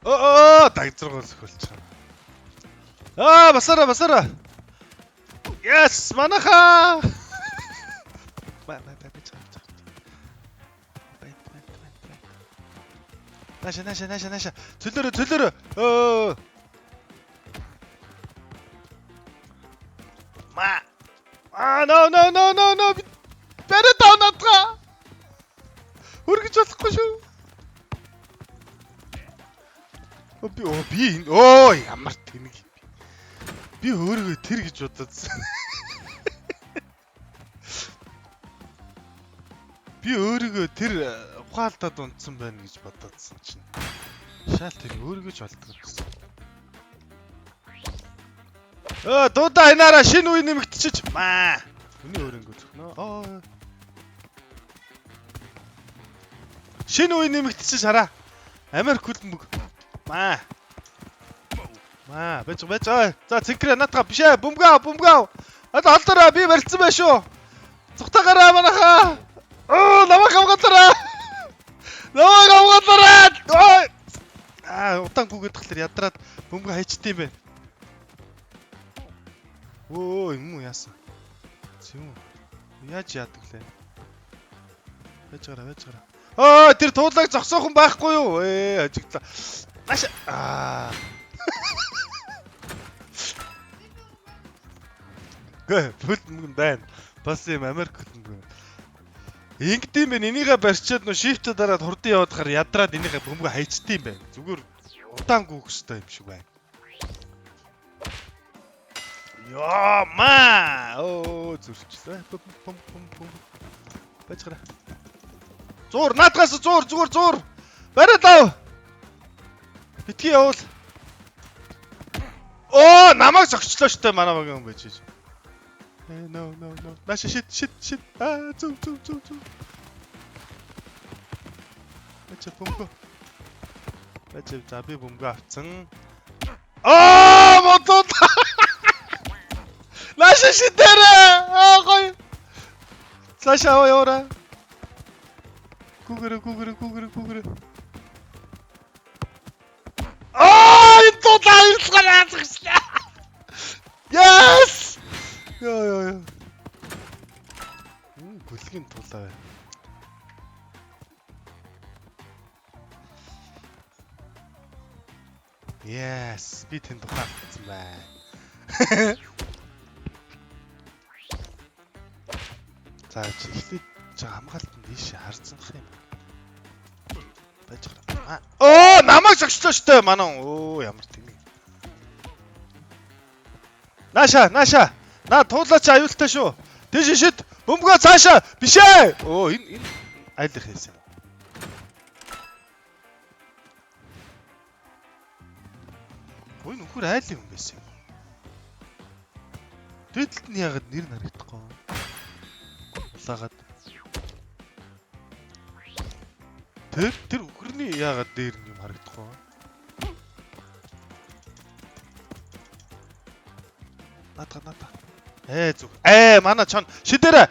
дагзрагаас хөлж байгаа. Басара. Yes, манаха. Бай. Наша. Төлөөрөө. No. Бэрэ таунатга. Үргэж болохгүй шүү. Би ямар тэнэг. Би өөрийгөө тэр гэж бодоодсан. Би өөрийгөө тэр ухаалтад унтсан байна гэж бодоодсан чинь. Шаал тэр өөрийгөө ч олддог гэсэн. Дуудаа хинаараа шинэ үе нэмэгдчихэж. Миний өөрөнгөө зөвхнөө. Шинэ үе нэмэгдчихэж хараа. Америк хөлбөмбөг. Бэж. За цэнхрээ натга бишээ. Бөмбөгөө. Алдаараа би барьцсан байх шүү. Цухтагараа манаха. Намайг хамгаалаарай. Удаан гүгээд тахлаар ядраад бөмбөг хайчдсан юм байна. Юм уу яасан? Зүүн. Яаж яадаг лээ? Байж гараа. Тэр туулайг зогсоохон байхгүй юу? Ажиглаа. Наша. Хөлбөмбөг байна. Бас юм Америк хөлбөмбөг. Ингэдэм бэ? Энийгээ барьчаад нөө шифт дараад хурдан яваад хаар ядраад энийгээ бөмбөг хайчдсан юм байна. Зүгээр удаан гүөх хөстэй юм шиг байна. Зүрхчлээ. Байж гараа. Зур наадгаас зүгээр. Бариад ав. Битгий явуул. Намайг зогчлоо штэ манай багийн хүн байж. No. Наша shit. Зүг. Бачаа бөмбөг. За би бөмбөг авцсан. Мотод. Наша шидэрэ. Гой. Саша яваа. Гүгэр. Энэ тайлсгараад гисэн. Yes! Ёо. Гүлгийн тулаа бай. Yes, би тэнд ухаалцсан бай. За ихлэж хамгаалтанд ийш харцсанх юм. Байж гараа. Намайг зогчлоо штэ манаа. Ямар тэнэг. Наша. Туулаач аюултай шүү. Тийш шид. Бөмбөгөө цаашаа. Бишээ. Энэ айлах хийсэн. Нөхөр айл юм байсан юм. Тэдэлт нь ягаад нэр харагдахгүй. Улаагаад. Тэр өхөрний ягаад дээр нь юм харагдахгүй. Ната. Зүг. Манай чон шидэрэ.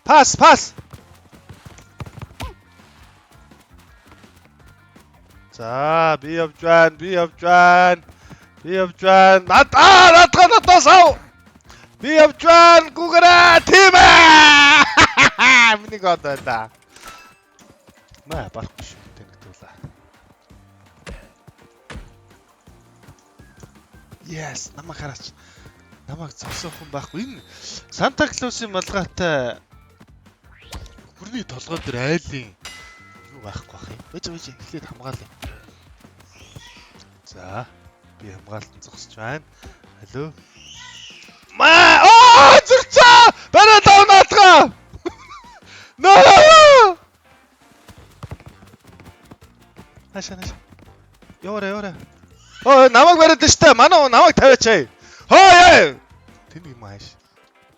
Пас. За, би явж байна. Надаас ав. Би явж байна. Гүгэрэ тийм ээ. Миний гол байна. Барахгүй шүү. Тэнгэтүүлээ. Yes, намайг хараач. Намайг зогсоох хүн байхгүй. Энэ Санта Клаусын малгайтай хүрний толгой дээр айлын юу байхгүй бах юм. Байж эхлээд хамгаалъя. За, би хамгаалтанд зогсож байна. Алло. Зүрчээ! Бараа давнаатгаа. No! Наша. Яваа. Намайг бариад штэ. Манай намайг тавиачаа. Тэнд юм ааш.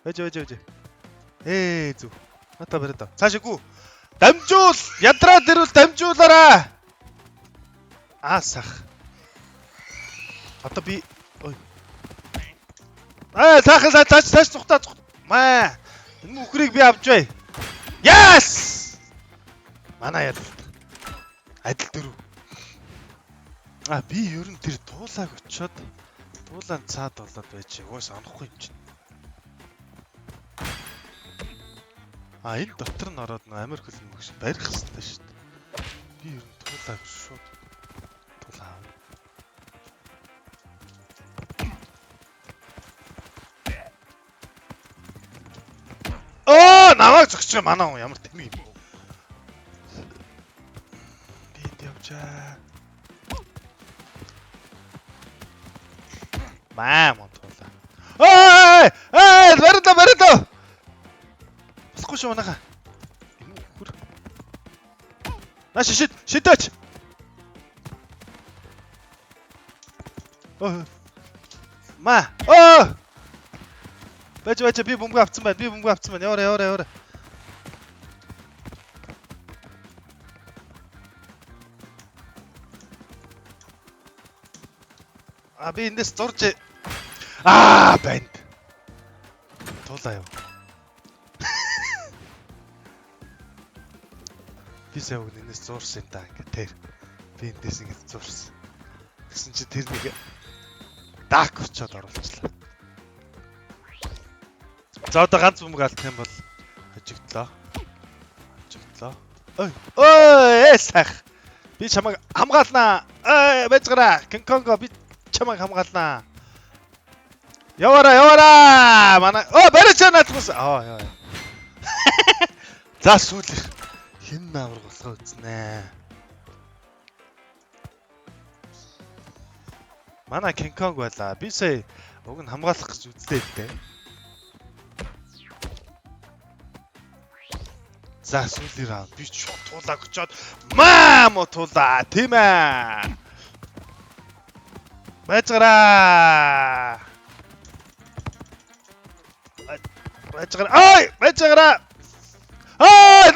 Байж. Зүг. Ната бариад. Цаашаа гү. Дамжуул. Ядраад ирвэл дамжуулаарай. Сах. Одоо би цааш цухтаа. Энэ үхрийг би авч бай. Yes! Манай яд. Адил дөрөв. Би ер нь тэр туулааг очиод туулаанд цаад болоод байж уус онохгүй юм чинь. Энэ дотор нь ороод нэг амар хөлн мөгш барих хэрэгтэй шүү дээ. Би ер нь туулааг шууд туулаа. Намайг зогсож байгаа манай хүн ямар тэмэг юм бэ? Би энд явчаа. Монтуулаа. Барило. Болохгүй шүү манайха. Хүр. Шидэч. Байж би бөмбөг авцсан байна. Яваа. Би эндээс зурж банд. Туулаа яв. Би сая өгн эндээс зурсан та ингээ тэр. Би эндээс ингээ зурсан. Тэгсэн чи тэр нэг дак очоод оруулчлаа. За одоо ганц бөмбөг алдах юм бол хожигдлоо. Сайх. Би чамайг хамгаалнаа. Бэцгэрэ. Кинконго би чамайг хамгаалнаа. Яваараа. Манай барич наадгүйс. Яа. За сүүлэх. Хин наавар болохоо үзнэ. Манай Кинконг байла. Би сая уг нь хамгаалах гэж үзлээ л дээ. За сүүлийн раунд би ч туулаа очоод туулаа тийм ээ. Бэцгэрэ.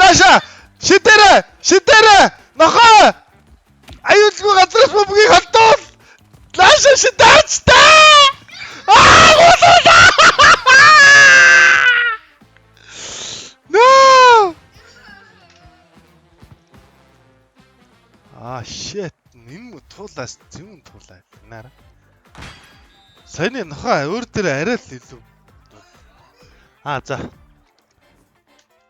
Наша. Шидэрэ. Нохоо. Аюулгүй газраас бөмбөгийг халтуул. Наша шидээч та. Shit. Энэ туулаас зүүн туулаа. Нара. Саяны нохоо өөр дээр арай л илүү. За.